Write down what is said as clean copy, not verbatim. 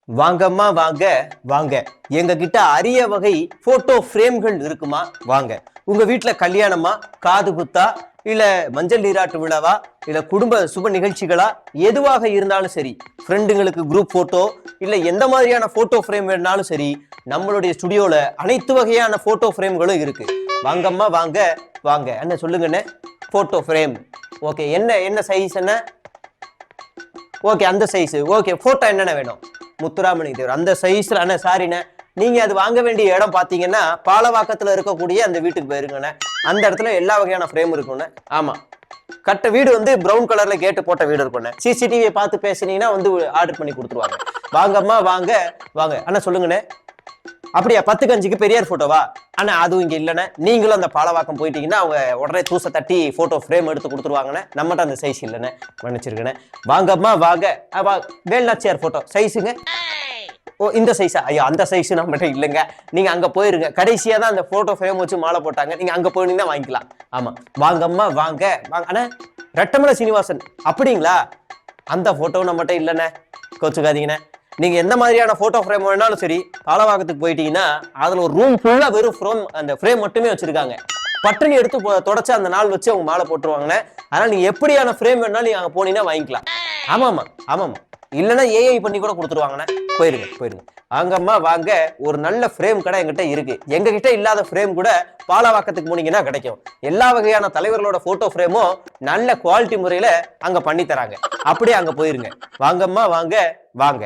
வாங்கம்மா வாங்க வாங்க. எங்க கிட்ட அரிய வகை போட்டோ பிரேம்கள் இருக்குமா? வாங்க. உங்க வீட்டுல கல்யாணமா, காது குத்தா, இல்ல மஞ்சள் நீராட்டு விழாவா, இல்ல குடும்ப சுப நிகழ்ச்சிகளா, எதுவாக இருந்தாலும் சரி, ஃப்ரெண்டுங்களுக்கு குரூப் போட்டோ, இல்ல எந்த மாதிரியான போட்டோ பிரேம் வேணாலும் சரி, நம்மளுடைய ஸ்டுடியோல அனைத்து வகையான போட்டோ பிரேம்களும் இருக்கு. வாங்கம்மா வாங்க வாங்க. என்ன சொல்லுங்கண்ணே? Photo frame. ஓகே, என்ன என்ன சைஸ் என்ன? ஓகே, அந்த சைஸ். ஓகே, போட்டோ என்னென்ன வேணும்? முத்துராமலிங்க தேவர் அந்த சைஸ்ல. அண்ணா சாரிண்ணே, நீங்க அது வாங்க வேண்டிய இடம் பாத்தீங்கன்னா பாலவாக்கத்துல இருக்கக்கூடிய அந்த வீட்டுக்கு போயிருங்கண்ணே. அந்த இடத்துல எல்லா வகையான ஃப்ரேம் இருக்குண்ணே. ஆமா, கட்ட வீடு வந்து பிரவுன் கலர்ல கேட்டு போட்ட வீடு இருக்குண்ணே. சிசிடிவியை பார்த்து பேசினீங்கன்னா வந்து ஆர்டர் பண்ணி கொடுத்துருவாங்க. வாங்கம்மா வாங்க வாங்க. அண்ணா சொல்லுங்கண்ணே. அப்படியா? 10-5க்கு பெரியார் போட்டோவா? ஆனா அதுவும் இங்க இல்லைண்ணே. நீங்களும் அந்த பாலவாக்கம் போயிட்டீங்கன்னா அவங்க உடனே தூசை தட்டி போட்டோ ஃப்ரேம் எடுத்து கொடுத்துருவாங்கண்ணே. நம்மகிட்ட அந்த சைஸ் இல்லைண்ணே, மன்னிச்சிருக்கண்ணே. வாங்கம்மா வாங்க. வேல்நாச்சியார் போட்டோ சைஸுங்க. ஓ, இந்த சைஸா? ஐயோ, அந்த சைஸ் நம்மகிட்ட இல்லைங்க. நீங்க அங்க போயிருங்க. கடைசியா தான் அந்த போட்டோ ஃப்ரேம் வச்சு மாலை போட்டாங்க. நீங்க அங்க போனீங்கன்னா வாங்கிக்கலாம். ஆமா, வாங்கம்மா வாங்க வாங்க. அண்ணா ரெட்டமலை சீனிவாசன் அப்படிங்களா? அந்த போட்டோ நம்மகிட்ட இல்லைண்ணே, கோச்சுக்காதீங்கண்ணே. நீங்க எந்த மாதிரியான போட்டோ ஃப்ரேம் வேணாலும் சரி, பாலவாக்கத்துக்கு போயிட்டீங்கன்னா அதுல ஒரு ரூம் ஃபுல்லா வெறும் ஃப்ரேம், அந்த ஃப்ரேம் மட்டுமே வச்சிருக்காங்க. பட்டுன்னு எடுத்து தொடச்சு அந்த நாள் வச்சு அவங்க மாலை போட்டுருவாங்கண்ணே. அதனால நீங்க எப்படியான ஃப்ரேம் வேணாலும் நீங்க அங்க போனீங்கன்னா வாங்கிக்கலாம். ஆமாமா ஆமாமா. இல்லைன்னா ஏஐ பண்ணி கூட கொடுத்துருவாங்கண்ணே. போயிருங்க போயிருங்க. வாங்கம்மா வாங்க. ஒரு நல்ல ஃப்ரேம் கடை எங்கிட்ட இருக்கு. எங்க கிட்ட இல்லாத ஃப்ரேம் கூட பாலவாக்கத்துக்கு போனீங்கன்னா கிடைக்கும். எல்லா வகையான தலைவர்களோட போட்டோ ஃப்ரேமும் நல்ல குவாலிட்டி முறையில அங்க பண்ணி தராங்க. அப்படியே அங்க போயிருங்க. வாங்கம்மா வாங்க வாங்க.